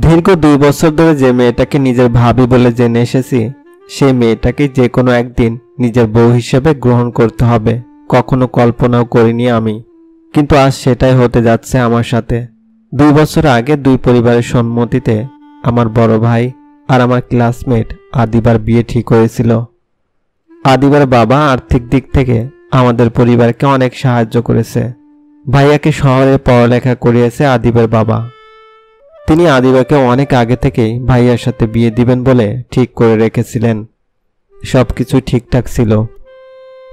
দীর্ঘ 2 বছর ধরে যে মেয়েটাকে নিজের ভাবি বলে জেনে এসেছি, সেই মেয়েটাকে যে কোনো একদিন নিজের বউ হিসেবে গ্রহণ করতে হবে কখনো কল্পনাও করিনি আমি। কিন্তু আজ সেটাই হতে যাচ্ছে আমার সাথে। 2 বছর আগে 2 পরিবারের সম্মতিতে আমার বড় ভাই আর আমার ক্লাসমেট আদিবার বিয়ে ঠিক হয়েছিল। আদিবার বাবা আর্থিক দিক থেকে আমাদের পরিবারকে অনেক সাহায্য করেছে। ভাইয়াকে শহরে পড়ালেখা করিয়েছে আদিবের বাবা। তিনি আদিবাকে অনেক আগে থেকেই ভাইয়ার সাথে বিয়ে দিবেন বলে ঠিক করে রেখেছিলেন। সবকিছু ঠিকঠাক ছিল,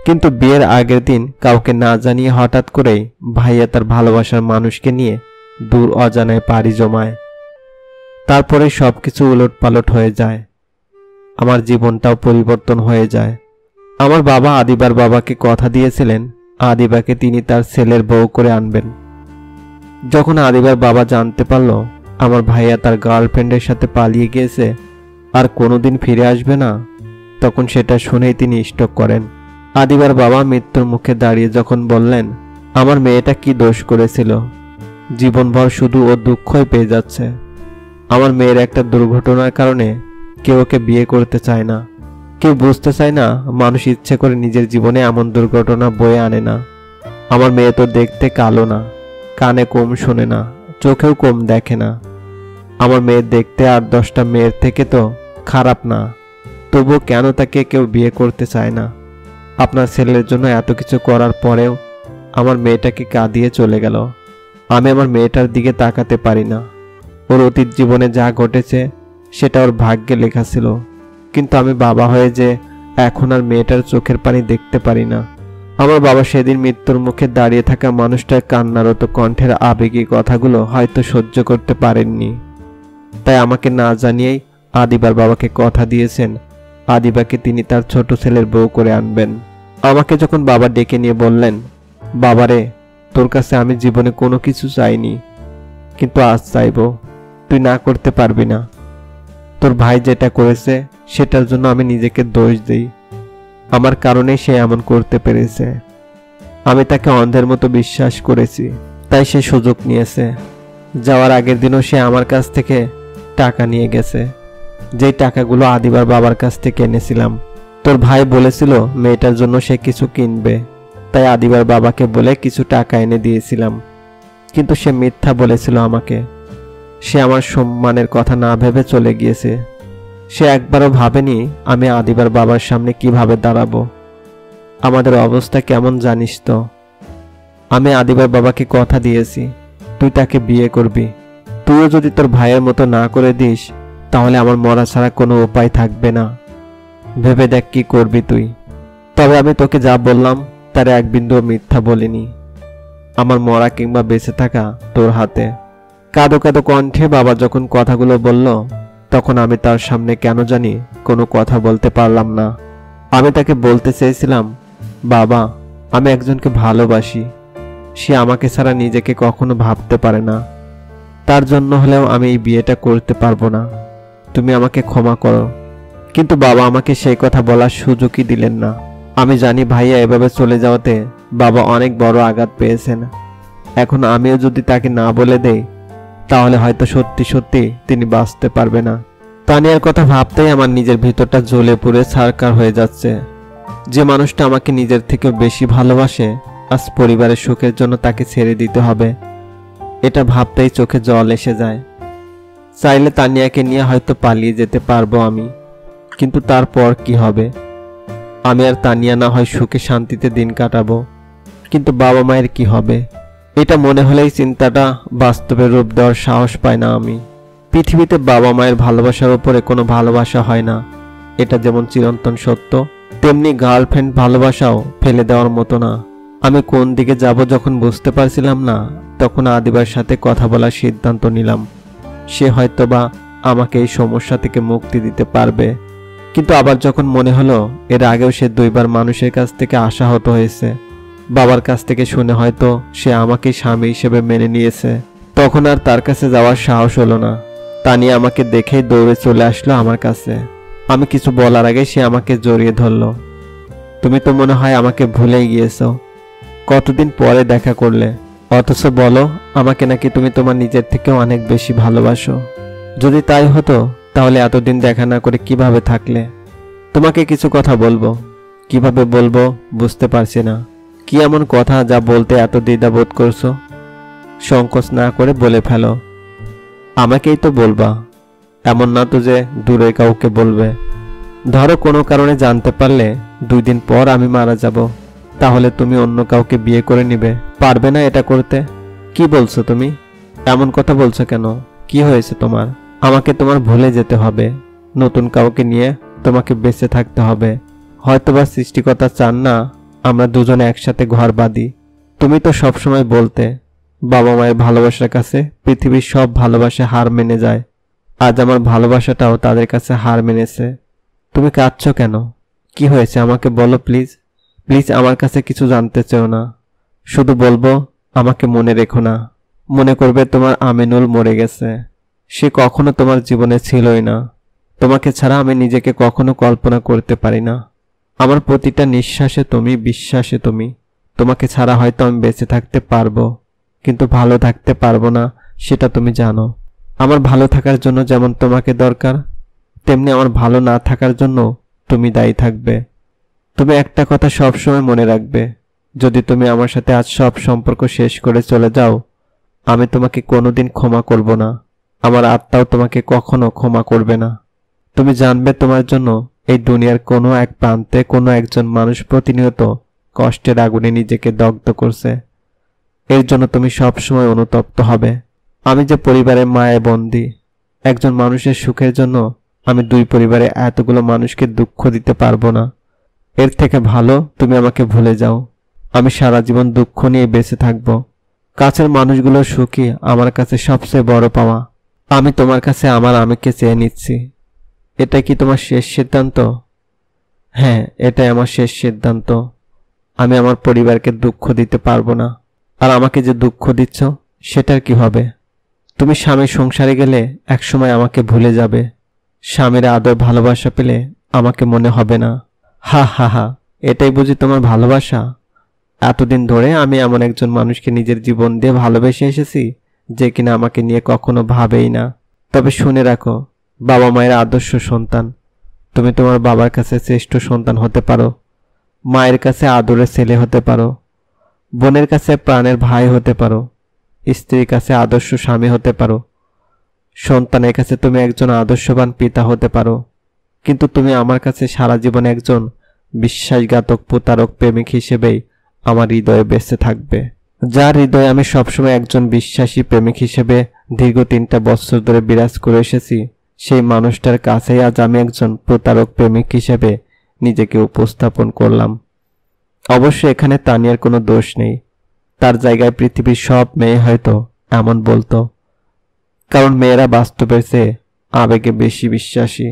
কিন্তু বিয়ের আগের দিন কাউকে না জানিয়ে হঠাৎ করেই ভাইয়া তার ভালোবাসার মানুষকে নিয়ে দূর অজানায় পাড়ি জমায়। তারপরে সবকিছু উলটপালট হয়ে যায়, আমার জীবনটাও পরিবর্তন হয়ে যায়। আমার বাবা আদিবার বাবাকে কথা দিয়েছিলেন আদিবাকে তিনি তার ছেলের বউ করে আনবেন। যখন আদিবার বাবা জানতে পারল আমার ভাইয়া তার গার্লফ্রেন্ডের সাথে পালিয়ে গিয়েছে আর কোনোদিন ফিরে আসবে না, তখন সেটা শুনেই তিনি স্ট্রোক করেন। আদিবার বাবা মৃত্যুর মুখে দাঁড়িয়ে যখন বললেন, আমার মেয়েটা কি দোষ করেছিল, জীবনভর শুধু ও দুঃখই পেয়ে যাচ্ছে। আমার মেয়ের একটা দুর্ঘটনার কারণে কেউ ওকে বিয়ে করতে চায় না। কেউ বুঝতে চায় না মানুষ ইচ্ছে করে নিজের জীবনে এমন দুর্ঘটনা বয়ে আনে না। আমার মেয়ে তো দেখতে কালো না, কানে কম শোনে না, চোখেও কম দেখে না। আমার মেয়ে দেখতে আর 10টা মেয়ের থেকে তো খারাপ না, তবুও কেন তাকে কেউ বিয়ে করতে চায় না? আপনার ছেলের জন্য এত কিছু করার পরেও আমার মেয়েটাকে কাঁদিয়ে চলে গেল। আমি আমার মেয়েটার দিকে তাকাতে পারি না। ওর অতীত জীবনে যা ঘটেছে সেটা ওর ভাগ্যে লেখা ছিল, কিন্তু আমি বাবা হয়ে যে এখন আর মেয়েটার চোখের পানি দেখতে পারি না। আমার বাবা সেদিন মৃত্যুর মুখে দাঁড়িয়ে থাকা মানুষটার কান্নারত কণ্ঠের আবেগী কথাগুলো হয়তো সহ্য করতে পারেননি, তাই আমাকে না জানিয়েই আদিবার বাবাকে কথা দিয়েছেন আদিবাকে তিনি তার ছোট ছেলের বউ করে আনবেন। আমাকে যখন বাবা ডেকে নিয়ে বললেন, বাবারে, তোর কাছে আমি জীবনে কোনো কিছু চাইনি, কিন্তু আজ চাইব, তুই না করতে পারবি না। তোর ভাই যেটা করেছে সেটার জন্য আমি নিজেকে দোষ দিই, আমার কারণেই সে এমন করতে পেরেছে। আমি তাকে অন্ধের মতো বিশ্বাস করেছি, তাই সে সুযোগ নিয়েছে। যাওয়ার আগের দিনও সে আমার কাছ থেকে টাকা নিয়ে গেছে, যেই টাকাগুলো আদিবার বাবার কাছ থেকে এনেছিলাম। তোর ভাই বলেছিল মেয়েটার জন্য সে কিছু কিনবে, তাই আদিবার বাবাকে বলে কিছু টাকা এনে দিয়েছিলাম, কিন্তু সে মিথ্যা বলেছিল আমাকে। সে আমার সম্মানের কথা না ভেবে চলে গিয়েছে। সে একবারও ভাবেনি আমি আদিবার বাবার সামনে কিভাবে দাঁড়াবো। আমাদের অবস্থা কেমন জানিস তো? আমি আদিবার বাবাকে কথা দিয়েছি তুই তাকে বিয়ে করবি। তুইও যদি তোর ভাইয়ের মতো না করে দিস তাহলে আমার মরা ছাড়া কোনো উপায় থাকবে না। ভেবে দেখ কি করবি তুই। তবে আমি তোকে যা বললাম তার এক বিন্দু মিথ্যা বলিনি। আমার মরা কিংবা বেঁচে থাকা তোর হাতে। কাঁদো কাঁদো কণ্ঠে বাবা যখন কথাগুলো বলল, তখন আমি তার সামনে কেন জানি কোনো কথা বলতে পারলাম না। আমি তাকে বলতে চেয়েছিলাম, বাবা, আমি একজনকে ভালোবাসি, সে আমাকে ছাড়া নিজেকে কখনো ভাবতে পারে না। তার জন্য হলেও আমি এই বিয়েটা করতে পারবো না, তুমি আমাকে ক্ষমা করো। কিন্তু বাবা আমাকে সেই কথা বলার সুযোগই দিলেন না। আমি জানি ভাইয়া এভাবে চলে যাওয়াতে বাবা অনেক বড় আঘাত পেয়েছেন। এখন আমিও যদি তাকে না বলে দেই তাহলে হয়তো সত্যি সত্যি তিনি বাঁচতে পারবে না। তানিয়ার কথা ভাবতেই আমার নিজের ভিতরটা জ্বলে পুড়ে ছারখার হয়ে যাচ্ছে। যে মানুষটা আমাকে নিজের থেকে বেশি ভালোবাসে, আজ পরিবারের সুখের জন্য তাকে ছেড়ে দিতে হবে, এটা ভাবতেই চোখে জল এসে যায়। চাইলে তানিয়াকে নিয়ে হয়তো পালিয়ে যেতে পারবো আমি, কিন্তু তারপর কি হবে? আমি আর তানিয়া না হয় সুখে শান্তিতে দিন কাটাবো, কিন্তু বাবা মায়ের কি হবে? এটা মনে হলেই চিন্তাটা বাস্তবে রূপ দেওয়ার সাহস পাই না আমি। পৃথিবীতে বাবা মায়ের ভালোবাসার উপরে কোনো ভালোবাসা হয় না, এটা যেমন চিরন্তন সত্য, তেমনি গার্লফ্রেন্ড ভালোবাসাও ফেলে দেওয়ার মতো না। আমি কোন দিকে যাব যখন বুঝতে পারছিলাম না, তখন আদিবার সাথে কথা বলার সিদ্ধান্ত নিলাম। সে হয়তোবা আমাকে এই সমস্যা থেকে মুক্তি দিতে পারবে। কিন্তু আবার যখন মনে হলো এর আগেও সে 2বার মানুষের কাছ থেকে আশাহত হয়েছে, বাবার কাছ থেকে শুনে হয়তো সে আমাকে স্বামী হিসেবে মেনে নিয়েছে, তখন আর তার কাছে যাওয়ার সাহস হলো না। তানিয়া আমাকে দেখেই দৌড়ে চলে আসলো আমার কাছে। আমি কিছু বলার আগে সে আমাকে জড়িয়ে ধরল। তুমি তো মনে হয় আমাকে ভুলেই গিয়েছো, কতদিন পরে দেখা করলে, অথচ বলো আমাকে নাকি তুমি তোমার নিজের থেকেও অনেক বেশি ভালোবাসো। যদি তাই হতো তাহলে এতদিন দেখা না করে কিভাবে থাকলে? তোমাকে কিছু কথা বলবো, কিভাবে বলবো বুঝতে পারছি না। কি এমন কথা যা বলতে এত দ্বিধা বোধ করছো? সংকোচ না করে বলে ফেলো। আমাকেই তো বলবা, এমন না তো যে দূরে কাউকে বলবে। ধরো কোনো কারণে জানতে পারলে 2 দিন পর আমি মারা যাব, তাহলে তুমি অন্য কাউকে বিয়ে করে নিবে, পারবে না এটা করতে? কি বলছো তুমি? এমন কথা বলছো কেন? কি হয়েছে তোমার? আমাকে তোমার ভুলে যেতে হবে, নতুন কাউকে নিয়ে তোমাকে বেঁচে থাকতে হবে। হয়তোবা সৃষ্টিকর্তা চান না আমরা দুজনে একসাথে ঘর বাঁধি। তুমি তো সবসময় বলতে বাবা মায়ের ভালোবাসার কাছে পৃথিবীর সব ভালোবাসা হার মেনে যায়। আজ আমার ভালোবাসাটাও তাদের কাছে হার মেনেছে। তুমি কাঁদছো কেন? কি হয়েছে আমাকে বলো প্লিজ। প্লিজ আমার কাছে কিছু জানতে চেও না, শুধু বলবো আমাকে মনে রেখো না। মনে করবে তোমার আমিনুল মরে গেছে, সে কখনো তোমার জীবনে ছিলই না। তোমাকে ছাড়া আমি নিজেকে কখনো কল্পনা করতে পারি না। আমার প্রতিটা নিঃশ্বাসে তুমি, বিশ্বাসে তুমি। তোমাকে ছাড়া হয়তো আমি বেঁচে থাকতে পারবো, কিন্তু ভালো থাকতে পারবো না, সেটা তুমি জানো। আমার ভালো থাকার জন্য যেমন তোমাকে দরকার, তেমনি আমার ভালো না থাকার জন্য তুমি দায়ী থাকবে। তুমি একটা কথা সবসময় মনে রাখবে, যদি তুমি আমার সাথে আজ সব সম্পর্ক শেষ করে চলে যাও, আমি তোমাকে কোনোদিন ক্ষমা করব না। আমার আত্মাও তোমাকে কখনো ক্ষমা করবে না। তুমি জানবে তোমার জন্য এই দুনিয়ার কোনো এক প্রান্তে কোনো একজন মানুষ প্রতিনিয়ত কষ্টের আগুনে নিজেকে দগ্ধ করছে। এর জন্য তুমি সবসময় অনুতপ্ত হবে। আমি যে পরিবারের মায়ে বন্দী, একজন মানুষের সুখের জন্য আমি 2 পরিবারে এতগুলো মানুষকে দুঃখ দিতে পারবো না। এর থেকে ভালো তুমি আমাকে ভুলে যাও। আমি সারা জীবন দুঃখ নিয়ে বেঁচে থাকব। কাছের মানুষগুলো সুখী আমার কাছে সবচেয়ে বড় পাওয়া। আমি তোমার কাছে আমার আমিকে চেয়ে নিচ্ছি। এটা কি তোমার শেষ সিদ্ধান্ত? হ্যাঁ, এটাই আমার শেষ সিদ্ধান্ত। আমি আমার পরিবারকে দুঃখ দিতে পারবো না। আর আমাকে যে দুঃখ দিচ্ছ সেটার কি হবে? তুমি স্বামীর সংসারে গেলে একসময় আমাকে ভুলে যাবে। স্বামীর আদর ভালোবাসা পেলে আমাকে মনে হবে না। হা হা হা, এটাই বুঝি তোমার ভালোবাসা? এতদিন ধরে আমি এমন একজন মানুষকে নিজের জীবন দিয়ে ভালোবেসে এসেছি যে কিনা আমাকে নিয়ে কখনো ভাবেই না। তবে শুনে রাখো, বাবা মায়ের আদর্শ সন্তান তুমি তোমার বাবার কাছে শ্রেষ্ঠ সন্তান হতে পারো, মায়ের কাছে আদরের ছেলে হতে পারো, বোনের কাছে প্রাণের ভাই হতে পারো, স্ত্রীর কাছে আদর্শ স্বামী হতে পারো, সন্তানের কাছে তুমি একজন আদর্শবান পিতা হতে পারো। কিন্তু তুমি আমার কাছে সারা জীবন একজন বিশ্বাসঘাতক প্রতারক প্রেমিক হিসেবেই আমার হৃদয়ে বেঁচে থাকবে। যার হৃদয়ে আমি সবসময় একজন বিশ্বাসী প্রেমিক হিসেবে দীর্ঘ 3টা বছর ধরে বিরাজ করে এসেছি, সেই মানুষটার কাছেই আজ আমি একজন প্রতারক প্রেমিক হিসেবে নিজেকে উপস্থাপন করলাম। অবশ্য এখানে তানিয়ার কোনো দোষ নেই। তার জায়গায় পৃথিবীর সব মেয়ে হয়তো এমন বলতো, কারণ মেয়েরা বাস্তবের চেয়ে আবেগে বেশি বিশ্বাসী।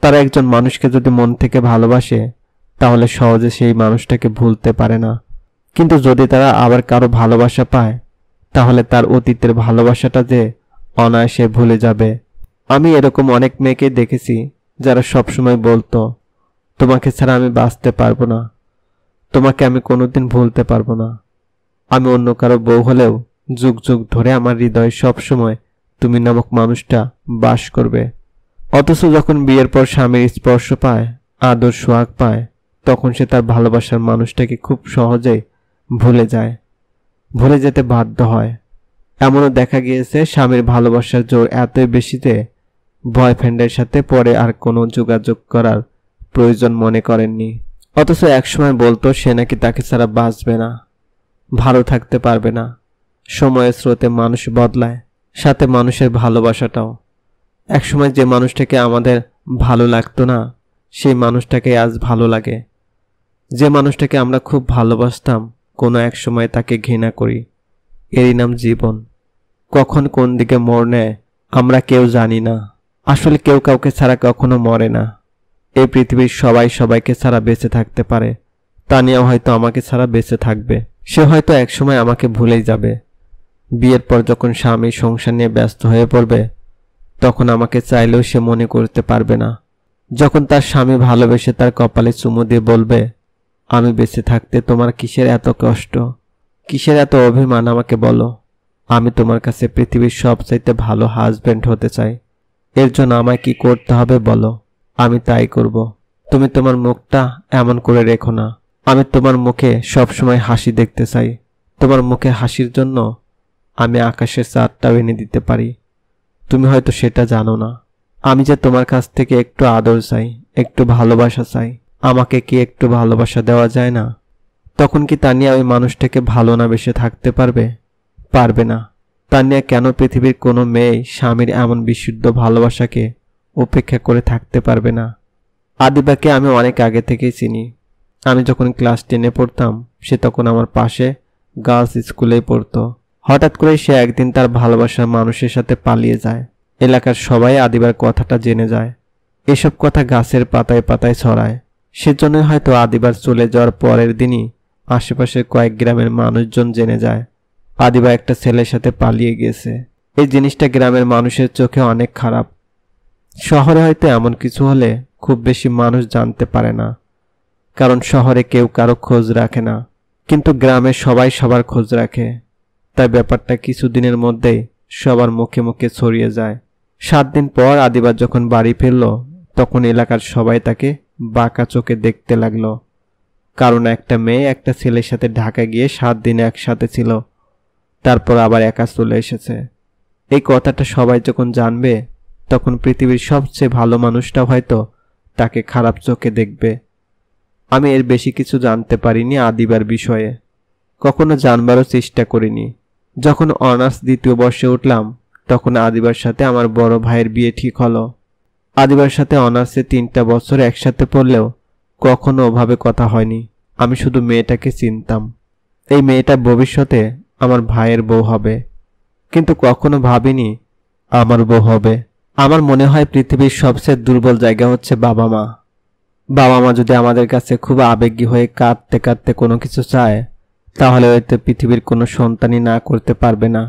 তারা একজন মানুষকে যদি মন থেকে ভালোবাসে তাহলে সহজে সেই মানুষটাকে ভুলতে পারে না। কিন্তু যদি তারা আবার কারো ভালোবাসা পায় তাহলে তার অতীতের ভালোবাসাটা যে অনায়াসে ভুলে যাবে। আমি এরকম অনেক মেয়েকে দেখেছি যারা সবসময় বলতো, তোমাকে ছাড়া আমি বাঁচতে পারবো না, তোমাকে আমি কোনোদিন ভুলতে পারবো না। আমি অন্য কারো বউ হলেও যুগ যুগ ধরে আমার হৃদয়ে সবসময় তুমি নামক মানুষটা বাস করবে। অথচ যখন বিয়ের পর স্বামীর স্পর্শ পায়, আদর সোহাগ পায়, তখন সে তার ভালোবাসার মানুষটাকে খুব সহজেই ভুলে যায়, ভুলে যেতে বাধ্য হয়। এমনও দেখা গিয়েছে স্বামীর ভালোবাসার জোর এতই বেশি যে বয়ফ্রেন্ডের সাথে পরে আর কোনো যোগাযোগ করার প্রয়োজন মনে করেননি। অথচ একসময় বলতো সে নাকি তাকে ছাড়া বাঁচবে না, ভালো থাকতে পারবে না। সময়ের স্রোতে মানুষ বদলায়, সাথে মানুষের ভালোবাসাটাও। একসময় যে মানুষটাকে আমাদের ভালো লাগতো না সেই মানুষটাকে আজ ভালো লাগে। যে মানুষটাকে আমরা খুব ভালোবাসতাম কোনো এক সময় তাকে ঘৃণা করি। এরই নাম জীবন। কখন কোন দিকে মোড় নেয় আমরা কেউ জানি না। আসলে কেউ কাউকে ছাড়া কখনো মরে না। এই পৃথিবীর সবাই সবাইকে ছাড়া বেঁচে থাকতে পারে। তানিয়াও হয়তো আমাকে ছাড়া বেঁচে থাকবে। সে হয়তো একসময় আমাকে ভুলেই যাবে। বিয়ের পর যখন স্বামী সংসার নিয়ে ব্যস্ত হয়ে পড়বে তখন আমাকে চাইলেও সে মনে করতে পারবে না। যখন তার স্বামী ভালোবেসে তার কপালে চুমু দিয়ে বলবে, আমি বেঁচে থাকতে তোমার কিসের এত কষ্ট, কিসের এত অভিমান আমাকে বলো, আমি তোমার কাছে পৃথিবীর সবচাইতে ভালো হাজবেন্ড হতে চাই। এর জন্য আমায় কি করতে হবে বলো, আমি তাই করব। তুমি তোমার মুখটা এমন করে রেখো না। আমি তোমার মুখে সবসময় হাসি দেখতে চাই। তোমার মুখে হাসির জন্য আমি আকাশের চাঁদটাও এনে দিতে পারি। তুমি হয়তো সেটা জানো না। আমি যে তোমার কাছ থেকে একটু আদর চাই, একটু ভালোবাসা চাই। আমাকে কি একটু ভালোবাসা দেওয়া যায় না? তখন কি তানিয়া ওই মানুষটাকে ভালো না বেসে থাকতে পারবে? পারবে না। তানিয়া কেন পৃথিবীর কোনো মেয়ে স্বামীর এমন বিশুদ্ধ ভালোবাসাকে উপেক্ষা করে থাকতে পারবে না? আদিবাকে আমি অনেক আগে থেকেই চিনি। আমি যখন ক্লাস 10-এ পড়তাম, সে তখন আমার পাশে গার্লস স্কুলেই পড়তো। হঠাৎ করে সে একদিন তার ভালোবাসার মানুষের সাথে পালিয়ে যায়। এলাকার সবাই আদিবার কথাটা জেনে যায়। এসব কথা গাছের পাতায় পাতায় ছড়ায়। সেজন্যই হয়তো আদিবার চলে যাওয়ার পরের দিনই আশেপাশের কয়েক গ্রামের মানুষজন জেনে যায় আদিবা একটা ছেলের সাথে পালিয়ে গেছে। এই জিনিসটা গ্রামের মানুষের চোখে অনেক খারাপ। শহরে হয়তো এমন কিছু হলে খুব বেশি মানুষ জানতে পারে না, কারণ শহরে কেউ কারো খোঁজ রাখে না। কিন্তু গ্রামে সবাই সবার খোঁজ রাখে। তাই ব্যাপারটা কিছুদিনের মধ্যেই সবার মুখে মুখে ছড়িয়ে যায়। 7 দিন পর আদিবা যখন বাড়ি ফিরল, তখন এলাকার সবাই তাকে বাঁকা চোখে দেখতে লাগলো। কারণ একটা মেয়ে একটা ছেলের সাথে ঢাকা গিয়ে 7 দিন একসাথে ছিল, তারপর আবার একা চলে এসেছে। এই কথাটা সবাই যখন জানবে, তখন পৃথিবীর সবচেয়ে ভালো মানুষটাও হয়তো তাকে খারাপ চোখে দেখবে। আমি এর বেশি কিছু জানতে পারিনি আদিবার বিষয়ে, কখনো জানবারও চেষ্টা করিনি। যখন অনার্স 2য় বর্ষে উঠলাম, তখন আদিবার সাথে আমার বড় ভাইয়ের বিয়ে ঠিক হলো। আদিবার সাথে অনার্সে 3টা বছর একসাথে পড়লেও কখনো ওভাবে কথা হয়নি। আমি শুধু মেয়েটাকে চিনতাম। এই মেয়েটা ভবিষ্যতে আমার ভাইয়ের বউ হবে, কিন্তু কখনো ভাবিনি আমার বউ হবে। আমার মনে হয় পৃথিবীর সবচেয়ে দুর্বল জায়গা হচ্ছে বাবা মা। বাবা মা যদি আমাদের কাছে খুব আবেগী হয়ে কাঁদতে কাঁদতে কোনো কিছু চায়, তাহলে হয়তো পৃথিবীর কোনো সন্তানই না করতে পারবে না।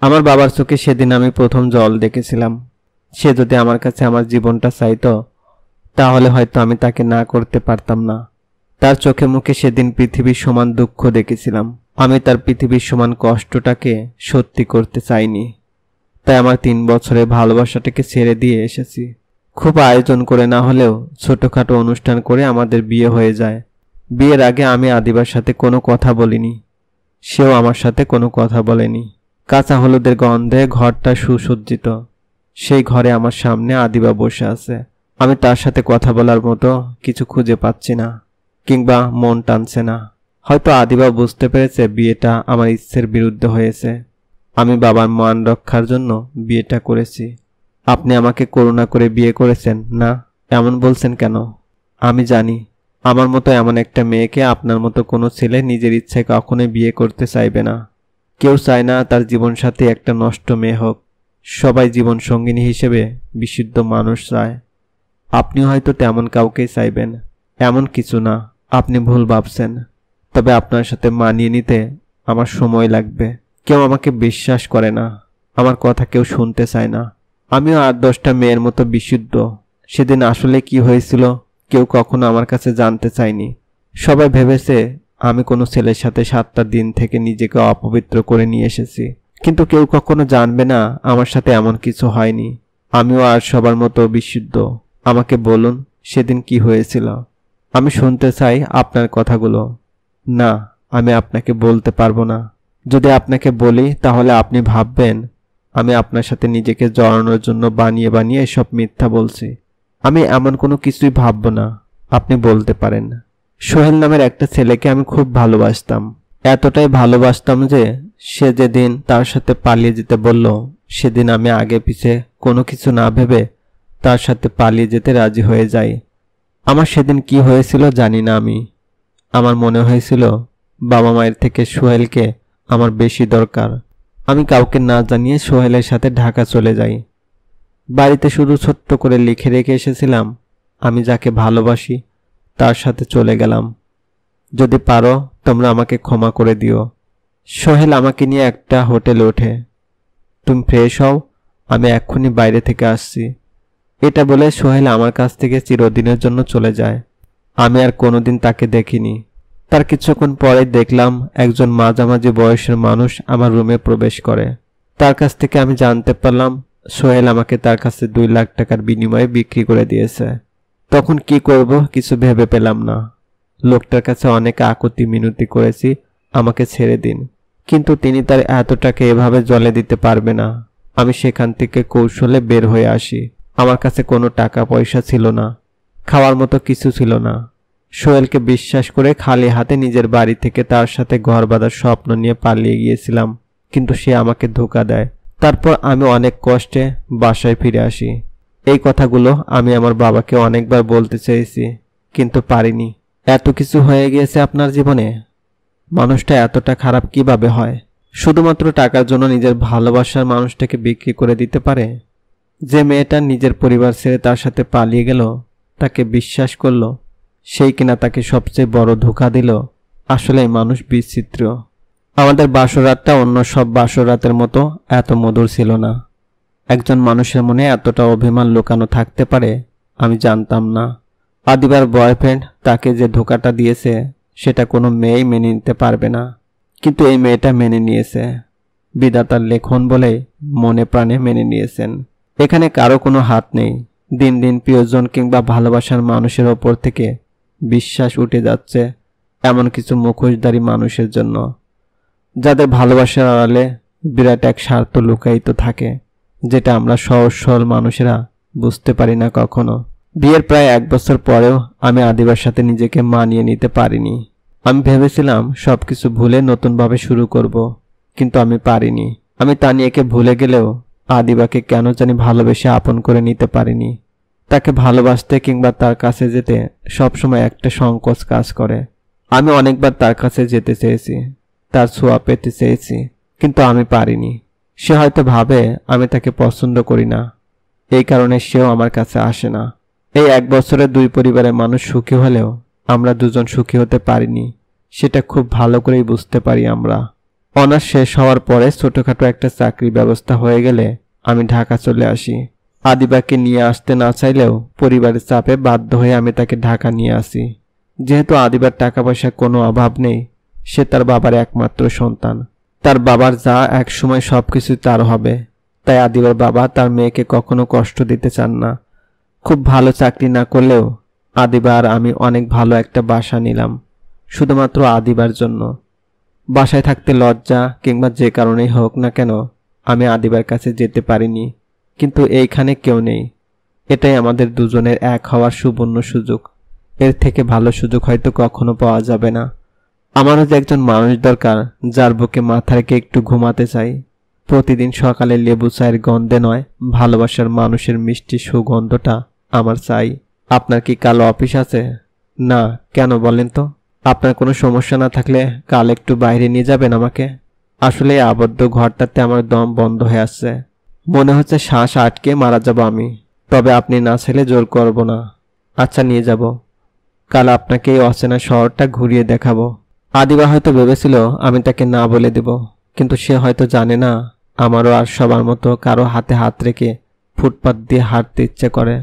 আমার বাবার চোখে সেদিন আমি প্রথম জল দেখেছিলাম। সে যদি আমার কাছে আমার জীবনটা চাইতো, তাহলে হয়তো আমি তাকে না করতে পারতাম না। তার চোখে মুখে সেদিন পৃথিবীর সমান দুঃখ দেখেছিলাম। আমি তার পৃথিবীর সমান কষ্টটাকে সত্যি করতে চাইনি। তাই আমার 3 বছরের ভালোবাসাটাকে ছেড়ে দিয়ে এসেছি। খুব আয়োজন করে না হলেও ছোটখাটো অনুষ্ঠান করে আমাদের বিয়ে হয়ে যায়। বিয়ের আগে আমি আদিবার সাথে কোনো কথা বলিনি, সেও আমার সাথে কোনো কথা বলেনি। কাঁচা হলুদের গন্ধে ঘরটা সুসজ্জিত। সেই ঘরে আমার সামনে আদিবা বসে আছে। আমি তার সাথে কথা বলার মতো কিছু খুঁজে পাচ্ছি না, কিংবা মন টানছে না। হয়তো আদিবা বুঝতে পেরেছে বিয়েটা আমার ইচ্ছের বিরুদ্ধে হয়েছে। আমি বাবার মান রক্ষার জন্য বিয়েটা করেছি। আপনি আমাকে করুণা করে বিয়ে করেছেন না, এমন বলছেন কেন? আমি জানি আমার মতো এমন একটা মেয়েকে আপনার মতো কোনো ছেলে নিজের ইচ্ছায় কখনোই বিয়ে করতে চাইবে না। কেউ চায় না তার জীবনসাথী একটা নষ্ট মেয়ে হোক। সবাই জীবন সঙ্গিনী হিসেবে বিশুদ্ধ মানুষ চায়। আপনিও হয়তো তেমন কাউকেই চাইবেন, এমন কিছু না। আপনি ভুল ভাবছেন। তবে আপনার সাথে মানিয়ে নিতে আমার সময় লাগবে। কেউ আমাকে বিশ্বাস করে না, আমার কথা কেউ শুনতে চায় না। আমিও 8-10টা মেয়ের মতো বিশুদ্ধ। সেদিন আসলে কি হয়েছিল কেউ কখনো আমার কাছে জানতে চায়নি। সবাই ভেবেছে আমি কোনো ছেলের সাথে 7টা দিন থেকে নিজেকে অপবিত্র করে নিয়ে এসেছি, কিন্তু কেউ কখনো জানবে না আমার সাথে এমন কিছু হয়নি। আমিও আর সবার মতো বিশুদ্ধ। আমাকে বলুন সেদিন কি হয়েছিল। আমি শুনতে চাই আপনার কথাগুলো। না, আমি আপনাকে বলতে পারবো না। যদি আপনাকে বলি তাহলে আপনি ভাববেন আমি আপনার সাথে নিজেকে জড়ানোর জন্য বানিয়ে বানিয়ে এসব মিথ্যা বলছি। আমি এমন কোনো কিছুই ভাববো না। আপনি বলতে পারেন। সোহেল নামের একটা ছেলেকে আমি খুব ভালোবাসতাম। এতটাই ভালোবাসতাম যে সে যেদিন তার সাথে পালিয়ে যেতে বলল, সেদিন আমি আগে পিছে কোনো কিছু না ভেবে তার সাথে পালিয়ে যেতে রাজি হয়ে যাই। আমার সেদিন কি হয়েছিল জানি না। আমার মনে হয়েছিল বাবা মায়ের থেকে সোহেলকে আমার বেশি দরকার। আমি কাউকে না জানিয়ে সোহেলের সাথে ঢাকা চলে যাই। বাড়িতে শুধু ছোট্ট করে লিখে রেখে এসেছিলাম, আমি যাকে ভালোবাসি তার সাথে চলে গেলাম। যদি পারো তোমরা আমাকে ক্ষমা করে দিও। সোহেল আমাকে নিয়ে একটা হোটেলে ওঠে। তুমি ফ্রেশ হও, আমি এক্ষুনি বাইরে থেকে আসছি। এটা বলে সোহেল আমার কাছ থেকে চিরদিনের জন্য চলে যায়। আমি আর কোনোদিন তাকে দেখিনি। তার কিছুক্ষণ পরে দেখলাম একজন মাঝামাঝি বয়সের মানুষ আমার রুমে প্রবেশ করে। তার কাছ থেকে আমি জানতে পারলাম সোহেল আমাকে তার কাছে 2 লাখ টাকার বিনিময়ে বিক্রি করে দিয়েছে। তখন কি করব কিছু ভেবে পেলাম না। লোকটার কাছে অনেক আকুতি মিনতি করেছি আমাকে ছেড়ে দিন, কিন্তু তিনি তার এত টাকা এভাবে জলে দিতে পারবে না। আমি সেখান থেকে কৌশলে বের হয়ে আসি। আমার কাছে কোনো টাকা পয়সা ছিল না, খাওয়ার মতো কিছু ছিল না। সোহেলকে বিশ্বাস করে খালি হাতে নিজের বাড়ি থেকে তার সাথে ঘর বাঁধার স্বপ্ন নিয়ে পালিয়ে গিয়েছিলাম, কিন্তু সে আমাকে ধোঁকা দেয়। তারপর আমি অনেক কষ্টে বাসায় ফিরে আসি। এই কথাগুলো আমি আমার বাবাকে অনেকবার বলতে চেয়েছি, কিন্তু পারিনি। এত কিছু হয়ে গিয়েছে আপনার জীবনে, মানুষটা এতটা খারাপ কিভাবে হয়? শুধুমাত্র টাকার জন্য নিজের ভালোবাসার মানুষটাকে বিক্রি করে দিতে পারে? যে মেয়েটা নিজের পরিবার ছেড়ে তার সাথে পালিয়ে গেল, তাকে বিশ্বাস করলো, সেই কিনা তাকে সবচেয়ে বড় ধোঁকা দিল। আসলে মানুষ বিচিত্র। আমাদের বাসরাতটা অন্য সব বাসরাতের মতো এত মধুর ছিল না। একজন মানুষের মনে এতটা অভিমান লুকানো থাকতে পারে আমি জানতাম না। আদিবার বয়ফ্রেন্ড তাকে যে ধোঁকাটা দিয়েছে সেটা কোনো মেয়েই মেনে নিতে পারবে না, কিন্তু এই মেয়েটা মেনে নিয়েছে। বিধাতার লেখন বলে মনে প্রাণে মেনে নিয়েছেন। এখানে কারো কোনো হাত নেই। দিন দিন প্রিয়জন কিংবা ভালোবাসার মানুষের ওপর থেকে বিশ্বাস উঠে যাচ্ছে এমন কিছু মুখোশধারী মানুষের জন্য, যাদের ভালোবাসার আড়ালে বিরাট এক স্বার্থ লুকায়িত থাকে, যেটা আমরা সহজ সরল মানুষেরা বুঝতে পারি না কখনো। বিয়ের প্রায় 1 বছর পরেও আমি আদিবার সাথে নিজেকে মানিয়ে নিতে পারিনি। আমি ভেবেছিলাম সবকিছু ভুলে নতুনভাবে শুরু করব, কিন্তু আমি পারিনি। আমি তানিয়াকে ভুলে গেলেও আদিবাকে কেন জানি ভালোবেসে আপন করে নিতে পারিনি। তাকে ভালোবাসতে কিংবা তার কাছে যেতে সবসময় একটা সংকোচ কাজ করে। আমি অনেকবার তার কাছে যেতে চেয়েছি, তার ছোঁয়া পেতে চেয়েছি, কিন্তু আমি পারিনি। সে হয়তো ভাবে আমি তাকে পছন্দ করি না, এই কারণে সেও আমার কাছে আসে না। এই 1 বছরে 2 পরিবারের মানুষ সুখী হলেও আমরা দুজন সুখী হতে পারিনি, সেটা খুব ভালো করেই বুঝতে পারি আমরা। অনার্স শেষ হওয়ার পরে ছোটখাটো একটা চাকরির ব্যবস্থা হয়ে গেলে আমি ঢাকা চলে আসি। আদিবাকে নিয়ে আসতে না চাইলেও পরিবারের চাপে বাধ্য হয়ে আমি তাকে ঢাকা নিয়ে আসি। যেহেতু আদিবার টাকা পয়সা কোনো অভাব নেই, সে তার বাবার একমাত্র সন্তান। তার বাবার যা এক সময় সবকিছু তার হবে, তাই আদিবার বাবা তার মেয়েকে কখনো কষ্ট দিতে চান না। খুব ভালো চাকরি না করলেও আদিবা আর আমি অনেক ভালো একটা বাসা নিলাম, শুধুমাত্র আদিবার জন্য। বাসায় থাকতে লজ্জা কিংবা যে কারণেই হোক না কেন আমি আদিবার কাছে যেতে পারিনি, কিন্তু এইখানে কেউ নেই। এটাই আমাদের দুজনের এক হওয়ার সুবর্ণ সুযোগ। এর থেকে ভালো সুযোগ হয়তো কখনো পাওয়া যাবে না। আমারও যে একজন মানুষ দরকার যার বুকে মাথা রেখে একটু ঘুমাতে চাই। প্রতিদিন সকালে লেবু চায়ের গন্ধে নয়, ভালোবাসার মানুষের মিষ্টি সুগন্ধটা আমার চাই। আপনার কি কাল অফিস আছে? না, কেন বলেন তো? আপনার কোনো সমস্যা না থাকলে কাল একটু বাইরে নিয়ে যাবেন আমাকে। আসলে এই আবদ্ধ ঘরটাতে আমার দম বন্ধ হয়ে আসছে, মনে হচ্ছে শ্বাস আটকে মারা যাব আমি। তবে আপনি না চাইলে জোর করব না। আচ্ছা, নিয়ে যাব। কাল আপনাকে এই অচেনা শহরটা ঘুরিয়ে দেখাবো। আদিবা হয়তো ভেবেছিল আমি তাকে না বলে দেব, কিন্তু সে হয়তো জানে না আমারও আর সবার মতো কারো হাতে হাত রেখে ফুটপাত দিয়ে হাঁটতে ইচ্ছে করে।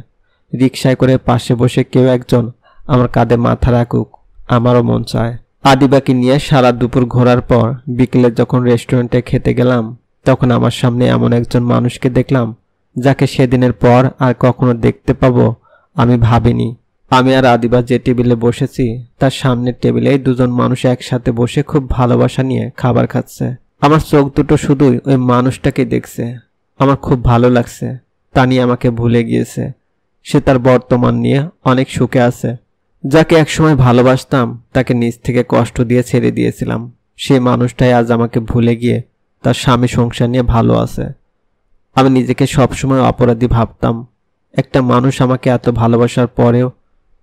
রিকশায় করে পাশে বসে কেউ একজন আমার কাঁধে মাথা রাখুক, আমারও মন চায়। আদিবাকে নিয়ে সারা দুপুর ঘোরার পর বিকেলে যখন রেস্টুরেন্টে খেতে গেলাম, তখন আমার সামনে এমন একজন মানুষকে দেখলাম যাকে সেদিনের পর আর কখনো দেখতে পাবো আমি ভাবিনি। আমি আর আদিবা যে টেবিলে বসেছি তার সামনের টেবিলেই দুজন মানুষ একসাথে বসে খুব ভালোবাসা নিয়ে খাবার খাচ্ছে। আমার চোখ দুটো শুধুই ওই মানুষটাকে দেখছে। আমার খুব ভালো লাগছে। তানি আমাকে ভুলে গিয়েছে। সে তার বর্তমান নিয়ে অনেক সুখে আছে। যাকে একসময় ভালোবাসতাম তাকে নিজ থেকে কষ্ট দিয়ে ছেড়ে দিয়েছিলাম, সেই মানুষটাই আজ আমাকে ভুলে গিয়ে তার স্বামী সংসার নিয়ে ভালো আছে। আমি নিজেকে সবসময় অপরাধী ভাবতাম। একটা মানুষ আমাকে এত ভালোবাসার পরেও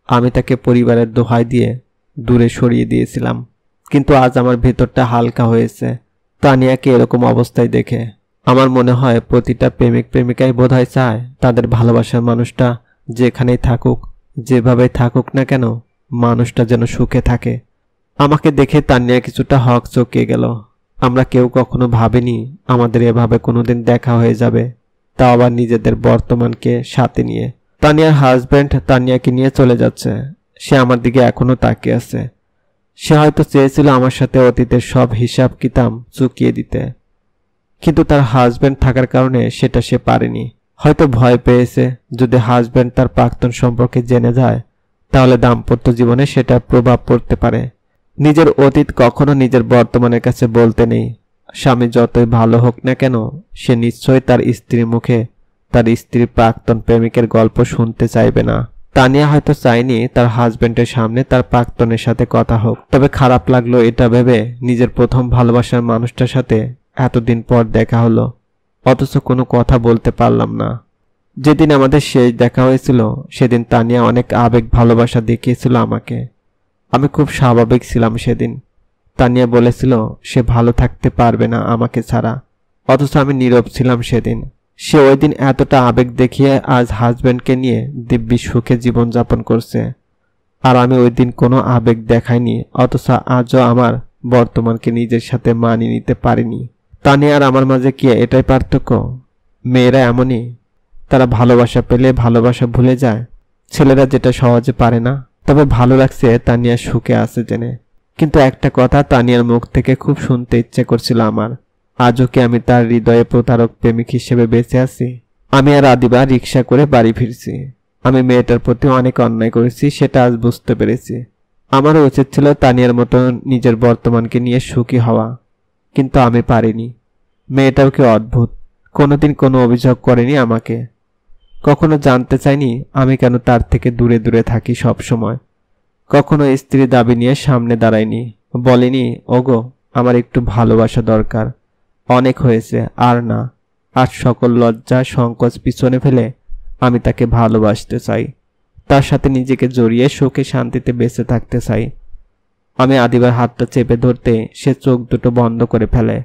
আমি তাকে পরিবারের দোহাই দিয়ে দূরে সরিয়ে দিয়েছিলাম, কিন্তু আজ আমার ভেতরটা হালকা হয়েছে তানিয়াকে এরকম অবস্থায় দেখে। আমার মনে হয় প্রতিটা প্রেমিক প্রেমিকাই বোধহয় চায় তাদের ভালোবাসার মানুষটা যেখানেই থাকুক, যেভাবে থাকুক না কেন, মানুষটা যেন সুখে থাকে। আমাকে দেখে তানিয়া কিছুটা হক চকিয়ে গেল। আমরা কেউ কখনো ভাবিনি আমাদের এভাবে কোনোদিন দেখা হয়ে যাবে, তাও আবার নিজেদের বর্তমানকে সাথে নিয়ে। তানিয়ার হাজব্যান্ড তানিয়াকে নিয়ে চলে যাচ্ছে। সে আমার দিকে এখনো তাকিয়ে আছে। সে হয়তো চেয়েছিল আমার সাথে অতীতের সব হিসাব কিতাব চুকিয়ে দিতে, কিন্তু তার হাজবেন্ড থাকার কারণে সেটা সে পারেনি। হয়তো ভয় পেয়েছে যদি হাজবেন্ড তার প্রাক্তন সম্পর্কে জেনে যায় তাহলে দাম্পত্য জীবনে সেটা প্রভাব পড়তে পারে। নিজের অতীত কখনো নিজের বর্তমানের কাছে বলতে নেই। স্বামী যতই ভালো হোক না কেন সে নিশ্চয়ই তার স্ত্রীর মুখে তার স্ত্রীর প্রাক্তন প্রেমিকের গল্প শুনতে চাইবে না। তানিয়া হয়তো চায়নি তার হাজবেন্ডের সামনে তার প্রাক্তনের সাথে কথা হোক, তবে খারাপ লাগলো এটা ভেবে নিজের প্রথম ভালোবাসার মানুষটার সাথে এতদিন পর দেখা হলো, অথচ কোনো কথা বলতে পারলাম না। যেদিন আমাদের শেষ দেখা হয়েছিল সেদিন তানিয়া অনেক আবেগ ভালোবাসা দেখিয়েছিল আমাকে। আমি খুব স্বাভাবিক ছিলাম সেদিন। তানিয়া বলেছিল সে ভালো থাকতে পারবে না আমাকে ছাড়া, অথচ আমি নীরব ছিলাম সেদিন। সে ওই দিন এতটা আবেগ দেখিয়ে আজ হাজবেন্ডকে নিয়ে দিব্যি সুখে জীবনযাপন করছে, আর আমি ওই দিন কোনো আবেগ দেখাইনি, অথচ আজও আমার বর্তমানকে নিজের সাথে মানিয়ে নিতে পারিনি। তানিয়া আর আমার মাঝে কি এটাই পার্থক্য? মেয়েরা এমনই, তারা ভালোবাসা পেলে ভালোবাসা ভুলে যায়। ছেলেরা যেটা সহজে পারে না। তবে ভালো লাগছে তানিয়া সুখে আছে জেনে। কিন্তু একটা কথা তানিয়ার মুখ থেকে খুব শুনতে ইচ্ছে করছিল আমার, আজও কি আমি তার হৃদয়ে প্রতারক প্রেমিক হিসেবে বেঁচে আছি? আমি আর আদিবা রিক্সা করে বাড়ি ফিরছি। আমি মেয়েটার প্রতি অনেক অন্যায় করেছি সেটা আজ বুঝতে পেরেছি। আমারও উচিত ছিল তানিয়ার মতো নিজের বর্তমানকে নিয়ে সুখী হওয়া, কিন্তু আমি পারিনি। মেয়েটাও কি অদ্ভুত, কোনোদিন কোনো অভিযোগ করেনি আমাকে, কখনো জানতে চাইনি আমি কেন তার থেকে দূরে দূরে থাকি সব সময়। কখনো স্ত্রী দাবি নিয়ে সামনে দাঁড়ায়নি, বলেনি ওগো আমার একটু ভালোবাসা দরকার, অনেক হয়েছে আর না। আর সকল লজ্জা সংকোচ পিছনে ফেলে আমি তাকে ভালোবাসতে চাই, তার সাথে নিজেকে জড়িয়ে সুখে শান্তিতে বেঁচে থাকতে চাই। আমি আদিবার হাতটা চেপে ধরতে সে চোখ দুটো বন্ধ করে ফেলে।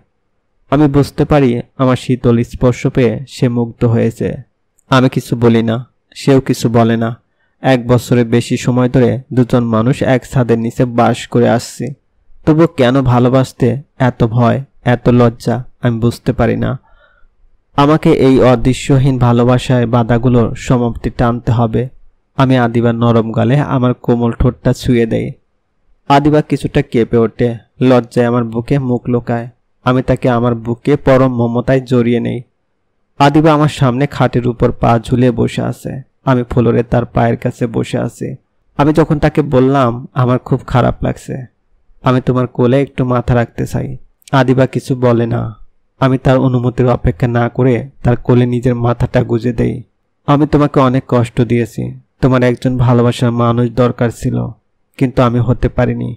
আমি বুঝতে পারি আমার শীতল স্পর্শ পেয়ে সে মুগ্ধ হয়েছে। আমি কিছু বলি না, সেও কিছু বলে না। 1 বছরের বেশি সময় ধরে দুজন মানুষ এক ছাদের নিচে বাস করে আসছি, তবু কেন ভালোবাসতে এত ভয়, এত লজ্জা আমি বুঝতে পারি না। আমাকে এই অদৃশ্যহীন ভালোবাসায় বাধাগুলোর সমাপ্তি টানতে হবে। আমি আদিবার নরম গালে আমার কোমল ঠোঁটটা ছুঁয়ে দেই। আদিবা কিছুটা কেঁপে ওঠে, লজ্জায় আমার বুকে মুখ লুকায়। আমি তাকে আমার বুকে পরম মমতায় জড়িয়ে নেই। আদিবা আমার সামনে খাটের উপর পা ঝুলিয়ে বসে আছে, আমি ফ্লোরে তার পায়ের কাছে বসে আছি। আমি যখন তাকে বললাম আমার খুব খারাপ লাগছে, আমি তোমার কোলে একটু মাথা রাখতে চাই, আদিবা কিছু বলে না। আমি তার অনুমতির অপেক্ষা না করে তার কোলে নিজের মাথাটা গুজে দেই। আমি তোমাকে অনেক কষ্ট দিয়েছি, তোমার একজন ভালোবাসার মানুষ দরকার ছিল, কিন্তু আমি হতে পারিনি।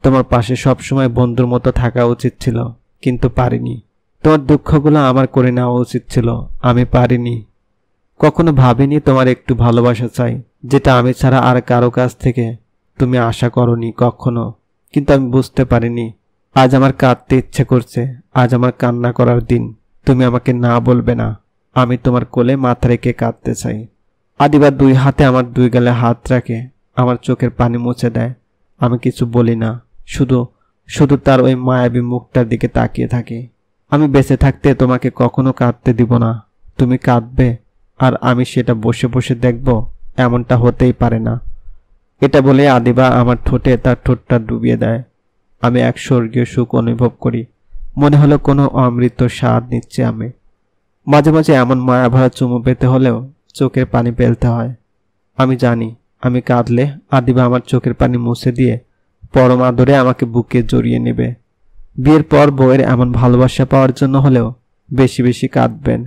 তোমার পাশে সবসময় বন্ধুর মতো থাকা উচিত ছিল, কিন্তু পারিনি। তোমার দুঃখগুলো আমার করে নেওয়া উচিত ছিল, আমি পারিনি। কখনো ভাবিনি তোমার একটু ভালোবাসা চাই, যেটা আমি ছাড়া আর কারো কাছ থেকে তুমি আশা করনি কখনো, কিন্তু আমি বুঝতে পারিনি। আজ আমার কাঁদতে ইচ্ছে করছে, আজ আমার কান্না করার দিন। তুমি আমাকে না বলবে না, আমি তোমার কোলে মাথা রেখে কাঁদতে চাই। আদিবা 2 হাতে আমার 2 গালে হাত রাখে, আমার চোখের পানি মুছে দেয়। আমি কিছু বলি না, শুধু তার ওই মায়াবী মুখটার দিকে তাকিয়ে থাকি। আমি বেঁচে থাকতে তোমাকে কখনো কাঁদতে দিব না, তুমি কাঁদবে আর আমি সেটা বসে বসে দেখব, এমনটা হতেই পারে না। এটা বলে আদিবা আমার ঠোঁটে তার ঠোঁটটা ডুবিয়ে দেয়। আমি এক স্বর্গীয় সুখ অনুভব করি, মনে হলো কোনো অমৃত স্বাদ নিচ্ছে আমি। মাঝে মাঝে এমন মায়াভরা চুমু পেতে হলেও চোখের পানি ফেলতে হয়। আমি জানি আমি কাঁদলে আদিবা আমার চোখের পানি মুছে দিয়ে পরম আদরে আমাকে বুকে জড়িয়ে নেবে। বিয়ের পর বউয়ের এমন ভালোবাসা পাওয়ার জন্য হলেও বেশি বেশি কাঁদবেন।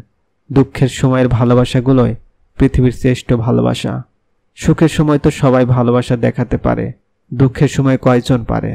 দুঃখের সময়ের ভালোবাসাগুলোই পৃথিবীর শ্রেষ্ঠ ভালোবাসা। সুখের সময় তো সবাই ভালোবাসা দেখাতে পারে, দুঃখের সময় কয়জন পারে?